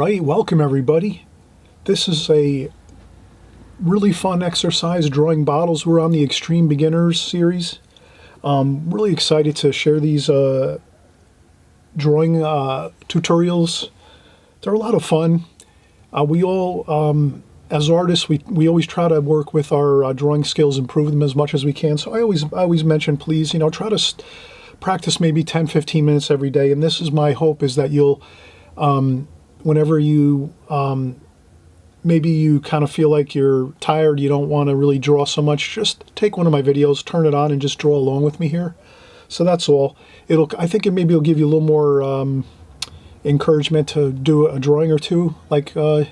right, welcome everybody. This is a really fun exercise drawing bottles. We're on the Extreme Beginners series. Really excited to share these drawing tutorials. They're a lot of fun. We all, as artists, we always try to work with our drawing skills, improve them as much as we can. So I always mention, please, try to practice maybe 10-15 minutes every day. And this is my hope, is that you'll whenever you maybe you kind of feel like you're tired, you don't want to really draw so much, just take one of my videos, turn it on, and just draw along with me here. So that's all. I think maybe it'll give you a little more encouragement to do a drawing or two, like for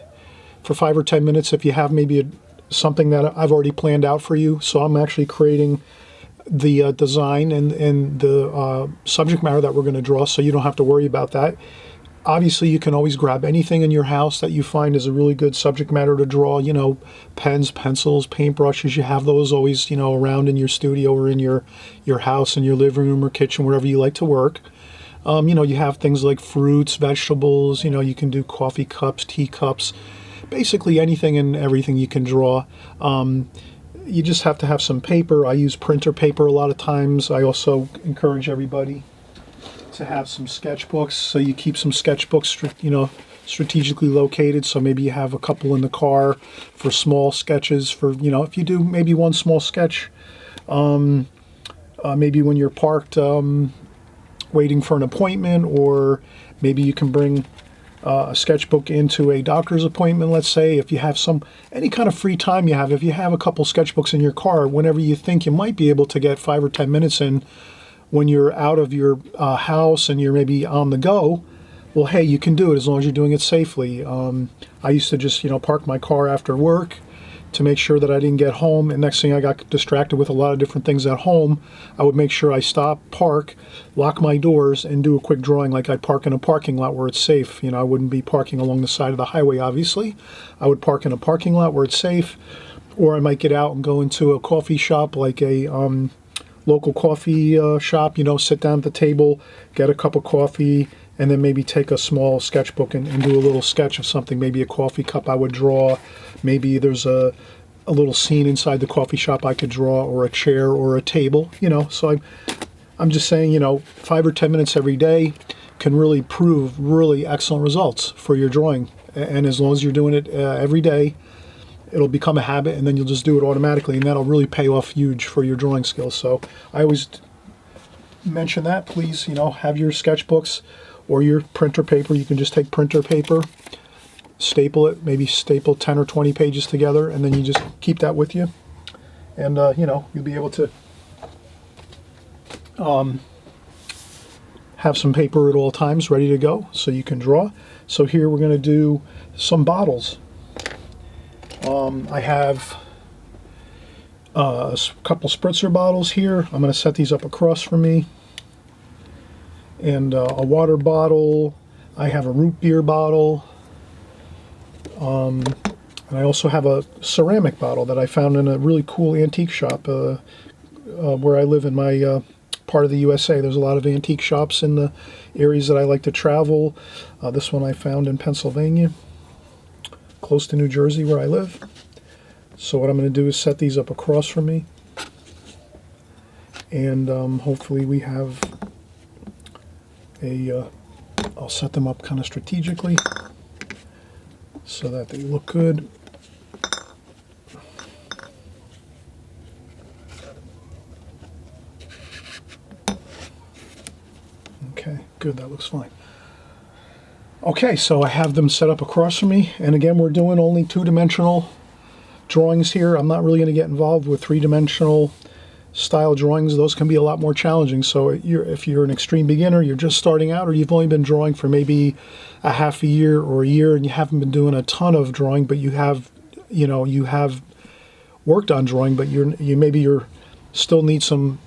5 or 10 minutes, if you have maybe something that I've already planned out for you. So I'm actually creating the design and the subject matter that we're going to draw, so you don't have to worry about that. Obviously, you can always grab anything in your house that you find is a really good subject matter to draw, pens, pencils, paintbrushes. You have those always, around in your studio or in your house, in your living room or kitchen, wherever you like to work. You have things like fruits, vegetables, you can do coffee cups, tea cups, basically anything and everything you can draw. You just have to have some paper. I use printer paper a lot of times. I also encourage everybody to have some sketchbooks, so you keep some sketchbooks, strategically located. So maybe you have a couple in the car for small sketches. For if you do maybe one small sketch, maybe when you're parked waiting for an appointment, or maybe you can bring a sketchbook into a doctor's appointment. Let's say if you have any kind of free time you have, if you have a couple sketchbooks in your car, whenever you think you might be able to get 5 or 10 minutes in, when you're out of your house and you're maybe on the go, well, hey, you can do it as long as you're doing it safely. I used to just, park my car after work to make sure that I didn't get home. And next thing, I got distracted with a lot of different things at home. I would make sure I stop, park, lock my doors, and do a quick drawing like I'd park in a parking lot where it's safe. I wouldn't be parking along the side of the highway, obviously. I would park in a parking lot where it's safe, or I might get out and go into a coffee shop, like a local coffee shop, sit down at the table, get a cup of coffee, and then maybe take a small sketchbook and do a little sketch of something, maybe a coffee cup I would draw. Maybe there's a little scene inside the coffee shop I could draw, or a chair or a table, So I'm just saying, 5 or 10 minutes every day can really prove really excellent results for your drawing. And as long as you're doing it every day, it'll become a habit, and then you'll just do it automatically, and that'll really pay off huge for your drawing skills. So I always mention that. Please, have your sketchbooks or your printer paper. You can just take printer paper, staple it, maybe staple 10 or 20 pages together, and then you just keep that with you. And, you'll be able to have some paper at all times ready to go so you can draw. So here we're going to do some bottles. I have a couple spritzer bottles here. I'm going to set these up across from me. And a water bottle. I have a root beer bottle. And I also have a ceramic bottle that I found in a really cool antique shop where I live in my part of the USA. There's a lot of antique shops in the areas that I like to travel. This one I found in Pennsylvania, close to New Jersey where I live. So what I'm going to do is set these up across from me, and hopefully we have I'll set them up kind of strategically so that they look good. Okay, good, that looks fine. Okay, so I have them set up across from me, and again, we're doing only 2-dimensional drawings here. I'm not really going to get involved with 3-dimensional style drawings. Those can be a lot more challenging. So if you're an extreme beginner, you're just starting out, or you've only been drawing for maybe a half a year or a year, and you haven't been doing a ton of drawing, but you have worked on drawing, but you still need some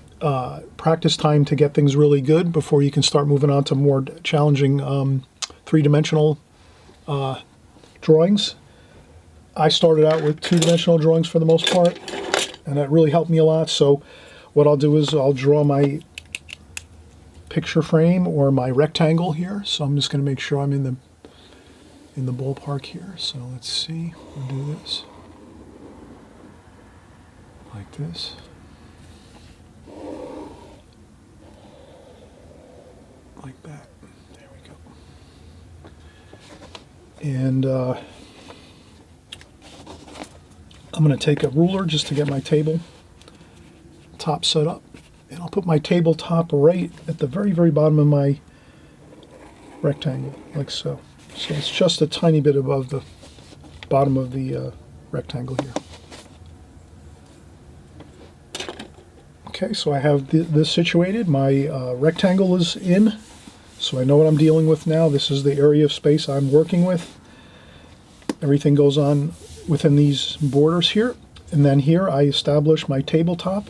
practice time to get things really good before you can start moving on to more challenging 3-dimensional drawings. I started out with 2-dimensional drawings for the most part, and that really helped me a lot. So what I'll do is I'll draw my picture frame or my rectangle here. So I'm just going to make sure I'm in the in the ballpark here. So let's see, we'll do this like this. Like that. There we go. And I'm going to take a ruler just to get my table top set up. And I'll put my tabletop right at the very, very bottom of my rectangle, like so. So it's just a tiny bit above the bottom of the rectangle here. Okay, so I have this situated. My rectangle is in, so I know what I'm dealing with now. This is the area of space I'm working with. Everything goes on within these borders here. And then here I establish my tabletop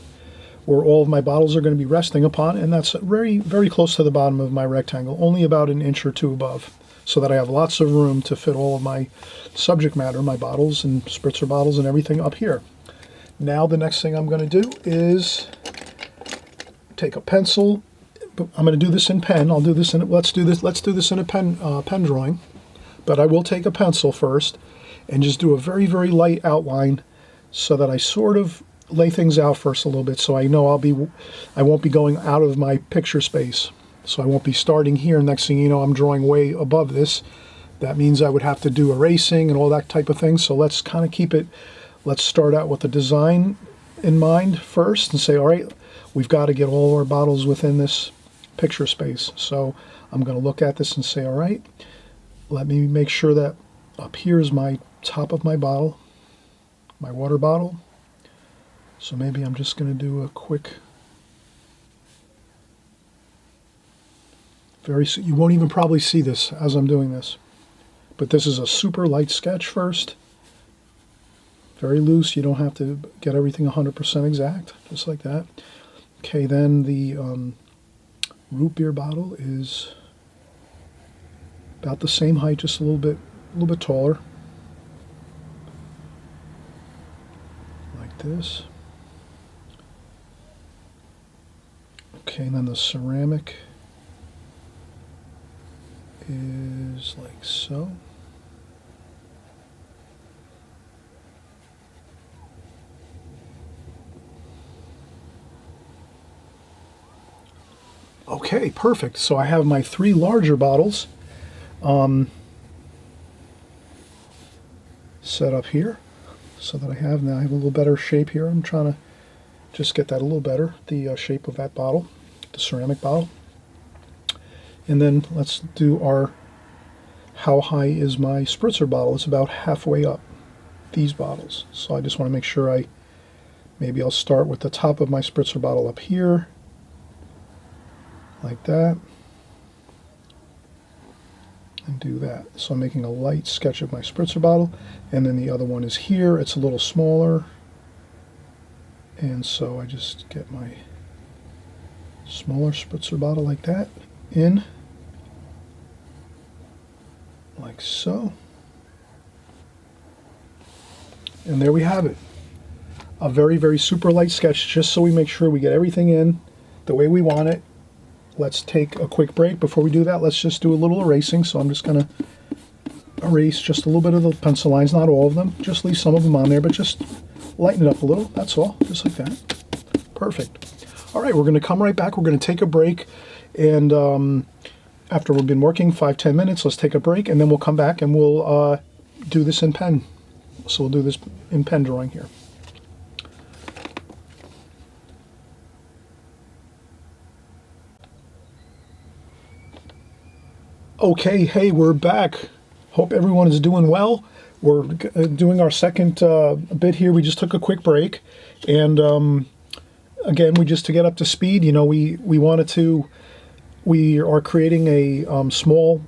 where all of my bottles are going to be resting upon, and that's very, very close to the bottom of my rectangle, only about an inch or two above, so that I have lots of room to fit all of my subject matter, my bottles and spritzer bottles and everything up here. Now the next thing I'm going to do is take a pencil. I'm going to do this in pen. I'll do this in, let's do this in a pen drawing, but I will take a pencil first and just do a very, very light outline so that I sort of lay things out first a little bit, so I know I won't be going out of my picture space. So I won't be starting here. Next thing you know, I'm drawing way above this. That means I would have to do erasing and all that type of thing. So let's kind of keep it, let's start out with the design in mind first and say, all right, we've got to get all our bottles within this picture space. So I'm going to look at this and say, all right, let me make sure that up here is my top of my bottle, my water bottle. So maybe I'm just going to do a quick, you won't even probably see this as I'm doing this, but this is a super light sketch first. Very loose, you don't have to get everything 100% exact, just like that. Okay, then the root beer bottle is about the same height, just a little bit taller. Like this. Okay, and then the ceramic is like so. Okay, perfect. So I have my 3 larger bottles set up here so that I have a little better shape here. I'm trying to just get that a little better, the shape of that bottle, the ceramic bottle. And then let's do how high is my spritzer bottle? It's about halfway up these bottles. So I just want to make sure maybe I'll start with the top of my spritzer bottle up here, like that, and do that. So I'm making a light sketch of my spritzer bottle, and then the other one is here. It's a little smaller, and so I just get my smaller spritzer bottle like that in, like so. And there we have it. A very, very super light sketch, just so we make sure we get everything in the way we want it. Let's take a quick break. Before we do that, let's just do a little erasing. So I'm just going to erase just a little bit of the pencil lines, not all of them. Just leave some of them on there, but just lighten it up a little. That's all, just like that. Perfect. All right, we're going to come right back. We're going to take a break. And after we've been working 5-10 minutes, let's take a break. And then we'll come back and we'll do this in pen. So we'll do this in pen drawing here. Okay, hey, we're back. Hope everyone is doing well. We're doing our second bit here. We just took a quick break, and again, to get up to speed, we are creating a small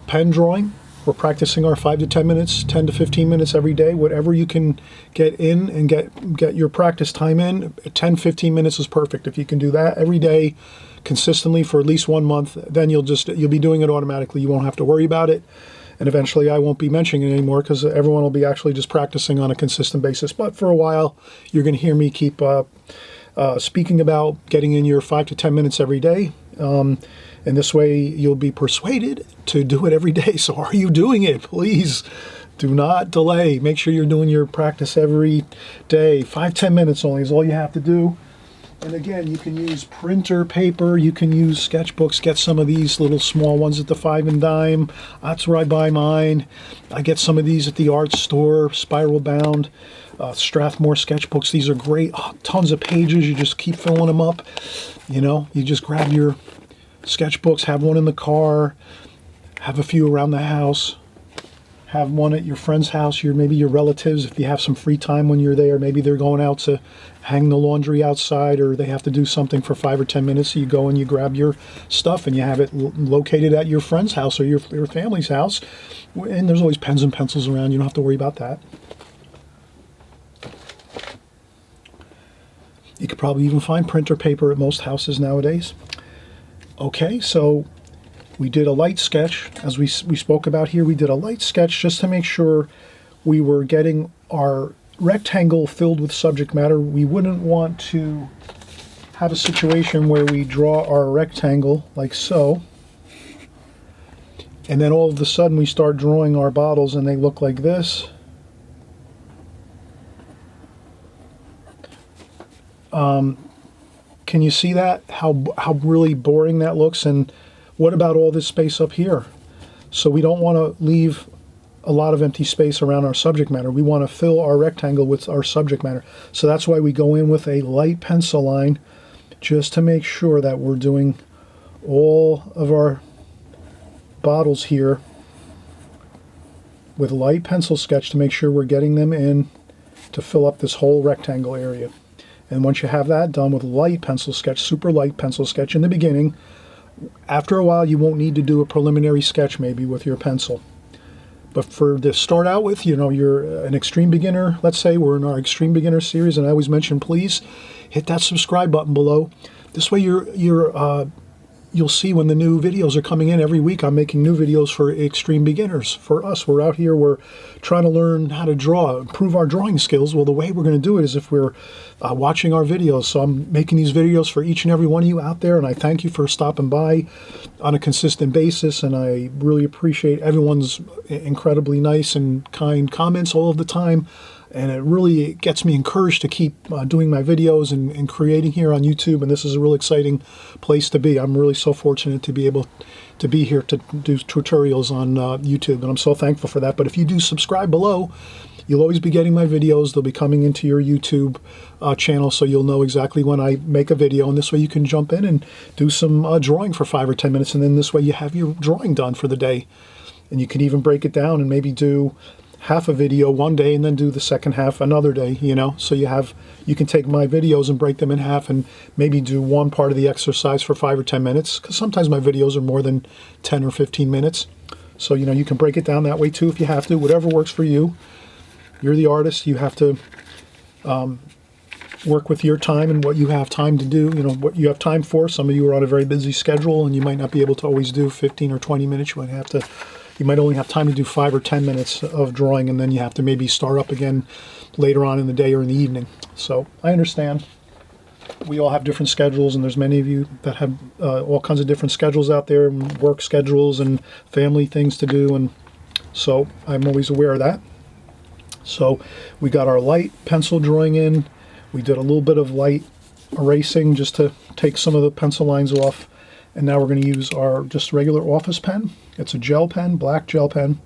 pen drawing. We're practicing our 5 to 10 minutes, 10 to 15 minutes every day, whatever you can get in and get your practice time in. 10, 15 minutes is perfect. If you can do that every day consistently for at least 1 month, then you'll be doing it automatically. You won't have to worry about it. And eventually I won't be mentioning it anymore because everyone will be actually just practicing on a consistent basis. But for a while, you're going to hear me keep speaking about getting in your 5 to 10 minutes every day. And this way you'll be persuaded to do it every day. So are you doing it? Please do not delay. Make sure you're doing your practice every day. 5-10 minutes only is all you have to do. And again, you can use printer paper, you can use sketchbooks, get some of these little small ones at the 5 and dime. That's where I buy mine. I get some of these at the art store, spiral bound, Strathmore sketchbooks. These are great, tons of pages. You just keep filling them up. You know, you just grab your sketchbooks, have one in the car, have a few around the house. Have one at your friend's house, maybe your relatives, if you have some free time when you're there. Maybe they're going out to hang the laundry outside, or they have to do something for 5 or 10 minutes. So you go and you grab your stuff and you have it located at your friend's house or your family's house. And there's always pens and pencils around. You don't have to worry about that. You could probably even find printer paper at most houses nowadays. Okay, so we did a light sketch, as we spoke about here. We did a light sketch just to make sure we were getting our rectangle filled with subject matter. We wouldn't want to have a situation where we draw our rectangle like so, and then all of a sudden we start drawing our bottles and they look like this. Can you see that? How really boring that looks? And what about all this space up here? So we don't want to leave a lot of empty space around our subject matter. We want to fill our rectangle with our subject matter. So that's why we go in with a light pencil line, just to make sure that we're doing all of our bottles here with a light pencil sketch to make sure we're getting them in to fill up this whole rectangle area. And once you have that done with light pencil sketch, super light pencil sketch in the beginning, after a while you won't need to do a preliminary sketch maybe with your pencil. But to start out with, you're an extreme beginner. Let's say we're in our extreme beginner series, and I always mention, please hit that subscribe button below. This way you'll see when the new videos are coming in every week. I'm making new videos for extreme beginners. For us, we're out here, we're trying to learn how to draw, improve our drawing skills. Well, the way we're going to do it is if we're watching our videos. So I'm making these videos for each and every one of you out there, and I thank you for stopping by on a consistent basis, and I really appreciate everyone's incredibly nice and kind comments all of the time. And it really gets me encouraged to keep doing my videos and creating here on YouTube. And this is a really exciting place to be. I'm really so fortunate to be able to be here to do tutorials on YouTube. And I'm so thankful for that. But if you do subscribe below, you'll always be getting my videos. They'll be coming into your YouTube channel, so you'll know exactly when I make a video. And this way you can jump in and do some drawing for 5 or 10 minutes. And then this way you have your drawing done for the day. And you can even break it down and maybe do half a video one day and then do the second half another day, so you can take my videos and break them in half and maybe do one part of the exercise for 5 or 10 minutes, because sometimes my videos are more than 10 or 15 minutes. So you can break it down that way too if you have to, whatever works for you. You're the artist. You have to work with your time and what you have time to do, what you have time for. Some of you are on a very busy schedule and you might not be able to always do 15 or 20 minutes. You might only have time to do 5 or 10 minutes of drawing, and then you have to maybe start up again later on in the day or in the evening. So I understand. We all have different schedules, and there's many of you that have all kinds of different schedules out there, work schedules and family things to do, and so I'm always aware of that. So we got our light pencil drawing in. We did a little bit of light erasing just to take some of the pencil lines off. And now we're going to use our just regular office pen. It's a gel pen, black gel pen.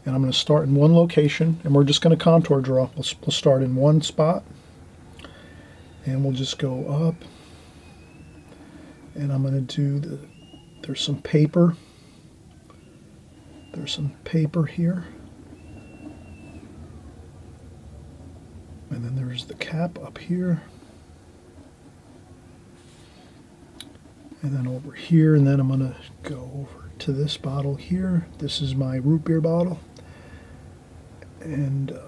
And I'm going to start in one location, and we're just going to contour draw. We'll start in one spot, and we'll just go up. And I'm going to do there's some paper. There's some paper here. And then there's the cap up here. And then over here, and then I'm going to go over to this bottle here. This is my root beer bottle. And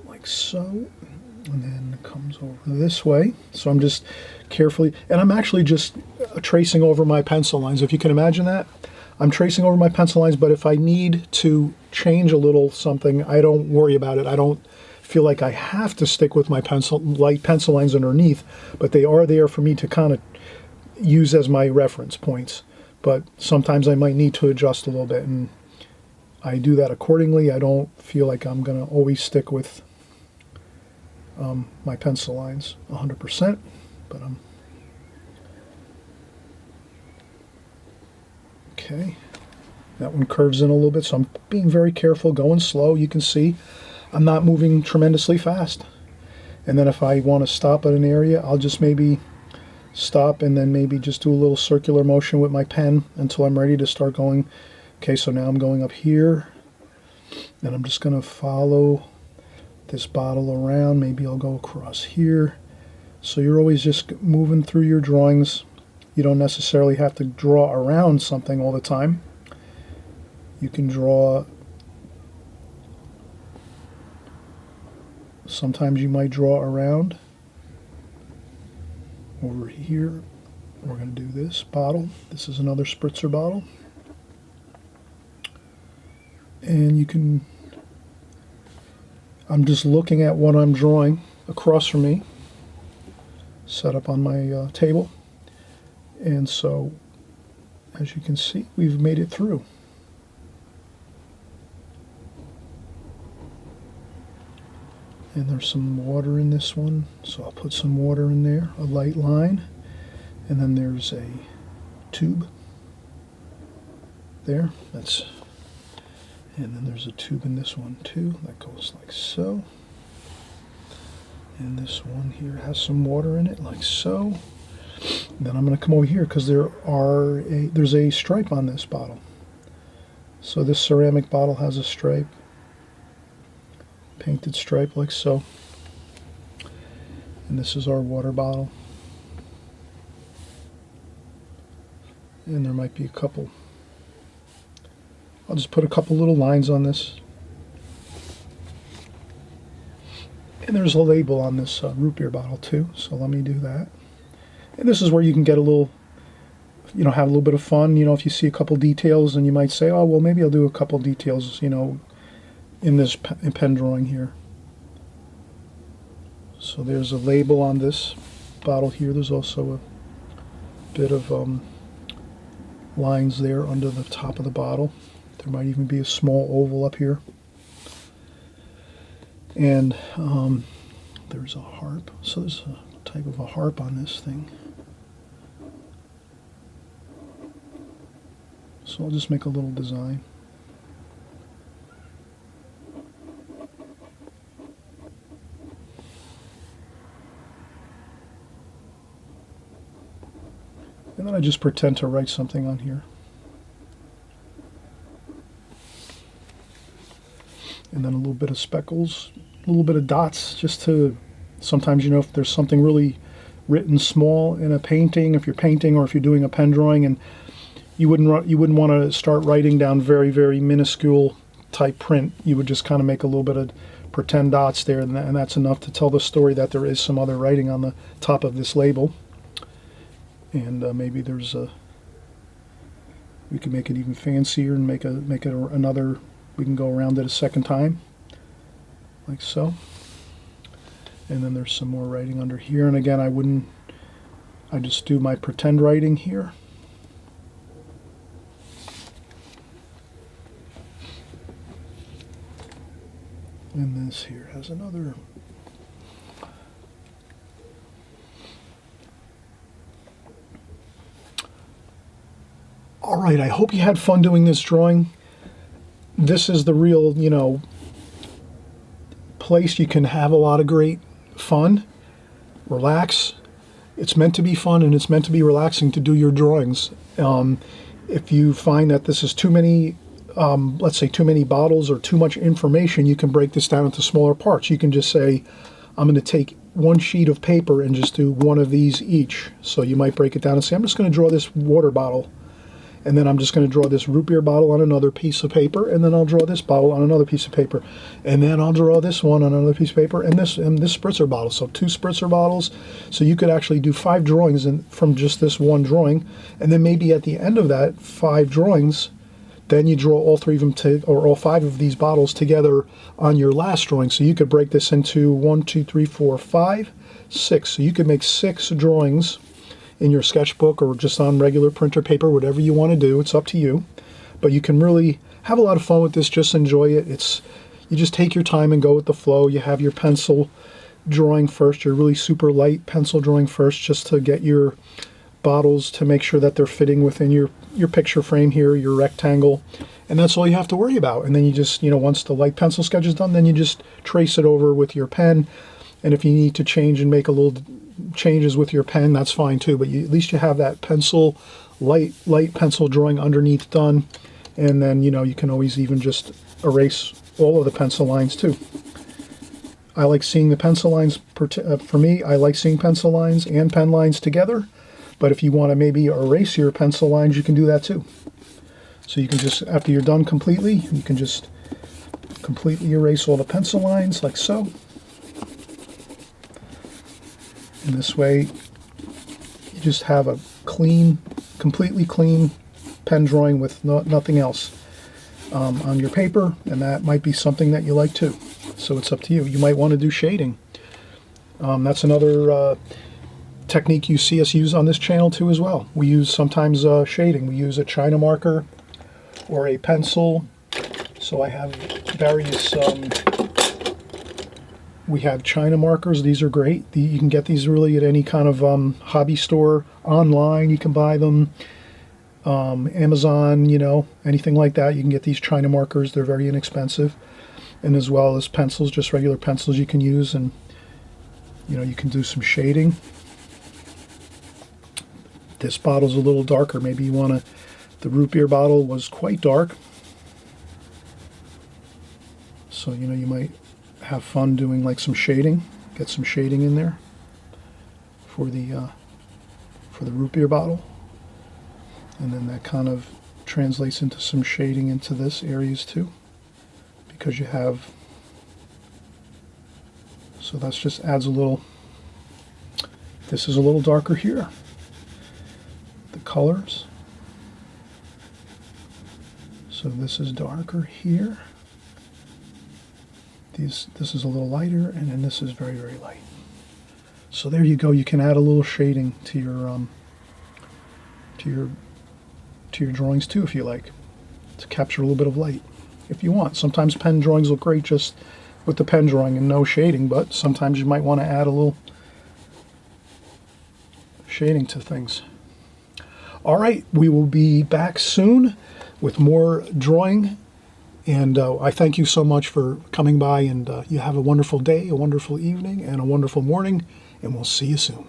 like so. And then it comes over this way. So I'm just carefully, and I'm actually just tracing over my pencil lines. If you can imagine that, I'm tracing over my pencil lines, but if I need to change a little something, I don't worry about it. I don't feel like I have to stick with my light pencil lines underneath, but they are there for me to kind of use as my reference points. But sometimes I might need to adjust a little bit, and I do that accordingly. I don't feel like I'm going to always stick with my pencil lines 100%, but okay. That one curves in a little bit, so I'm being very careful, going slow. You can see I'm not moving tremendously fast. And then if I want to stop at an area, I'll just maybe stop and then maybe just do a little circular motion with my pen until I'm ready to start going. Okay, so now I'm going up here, and I'm just going to follow this bottle around. Maybe I'll go across here. So you're always just moving through your drawings. You don't necessarily have to draw around something all the time. You can draw. Sometimes you might draw around. Over here, we're going to do this bottle. This is another spritzer bottle. And you can, I'm just looking at what I'm drawing across from me, set up on my table. And so, as you can see, we've made it through. And there's some water in this one, so I'll put some water in there, a light line. And then there's a tube there. And then there's a tube in this one too that goes like so. And this one here has some water in it, like so. And then I'm going to come over here because there's a stripe on this bottle. So this ceramic bottle has a stripe. Painted stripe like so. And this is our water bottle. And there might be a couple. I'll just put a couple little lines on this. And there's a label on this root beer bottle too, so let me do that. And this is where you can get a little, have a little bit of fun. If you see a couple details, and you might say, oh, well, maybe I'll do a couple details, in this pen drawing here. So there's a label on this bottle here. There's also a bit of lines there under the top of the bottle. There might even be a small oval up here. And there's a harp. So there's a type of a harp on this thing. So I'll just make a little design. And then I just pretend to write something on here. And then a little bit of speckles, a little bit of dots, just to, sometimes, if there's something really written small in a painting, if you're painting or if you're doing a pen drawing, and you wouldn't want to start writing down very, very minuscule type print. You would just kind of make a little bit of pretend dots there, and that's enough to tell the story that there is some other writing on the top of this label. And maybe there's we can make it even fancier and make it another. We can go around it a second time, like so. And then there's some more writing under here. And again, I just do my pretend writing here. And this here has another. All right, I hope you had fun doing this drawing. This is the real, place you can have a lot of great fun, relax. It's meant to be fun, and it's meant to be relaxing to do your drawings. If you find that this is too many, let's say too many bottles or too much information, you can break this down into smaller parts. You can just say, I'm going to take one sheet of paper and just do one of these each. So you might break it down and say, I'm just going to draw this water bottle. And then I'm just going to draw this root beer bottle on another piece of paper, and then I'll draw this bottle on another piece of paper, and then I'll draw this one on another piece of paper, and this spritzer bottle. So 2 spritzer bottles. So you could actually do 5 drawings from just this one drawing, and then maybe at the end of that 5 drawings, then you draw all 3 of them or all 5 of these bottles together on your last drawing. So you could break this into 1, 2, 3, 4, 5, 6. So you could make 6 drawings in your sketchbook or just on regular printer paper, whatever you want to do. It's up to you. But you can really have a lot of fun with this. Just enjoy it. You just take your time and go with the flow. You have your pencil drawing first, your really super light pencil drawing first, just to get your bottles to make sure that they're fitting within your picture frame here, your rectangle. And that's all you have to worry about. And then you just, once the light pencil sketch is done, then you just trace it over with your pen. And if you need to change and make a little changes with your pen, that's fine too. But at least you have that pencil, light pencil drawing underneath done. And then, you can always even just erase all of the pencil lines too. I like seeing the pencil lines, for me, I like seeing pencil lines and pen lines together. But if you want to maybe erase your pencil lines, you can do that too. So you can just, after you're done completely, you can just completely erase all the pencil lines like so. And this way, you just have a clean, completely clean pen drawing with nothing else on your paper, and that might be something that you like too. So it's up to you. You might want to do shading. That's another technique you see us use on this channel too as well. We use sometimes shading. We use a China marker or a pencil. So I have various, we have China markers. These are great. You can get these really at any kind of hobby store. Online, you can buy them. Amazon, anything like that. You can get these China markers. They're very inexpensive. And as well as pencils, just regular pencils you can use. And, you can do some shading. This bottle's a little darker. Maybe you want to, the root beer bottle was quite dark. So, you might have fun doing like some shading. Get some shading in there for the root beer bottle. And then that kind of translates into some shading into this areas too. Because you have, so that's just adds a little, this is a little darker here. The colors. So this is darker here. This is a little lighter, and then this is very, very light. So there you go. You can add a little shading to your drawings too, if you like, to capture a little bit of light, if you want. Sometimes pen drawings look great just with the pen drawing and no shading, but sometimes you might want to add a little shading to things. All right, we will be back soon with more drawing, and I thank you so much for coming by, and you have a wonderful day, a wonderful evening, and a wonderful morning, and we'll see you soon.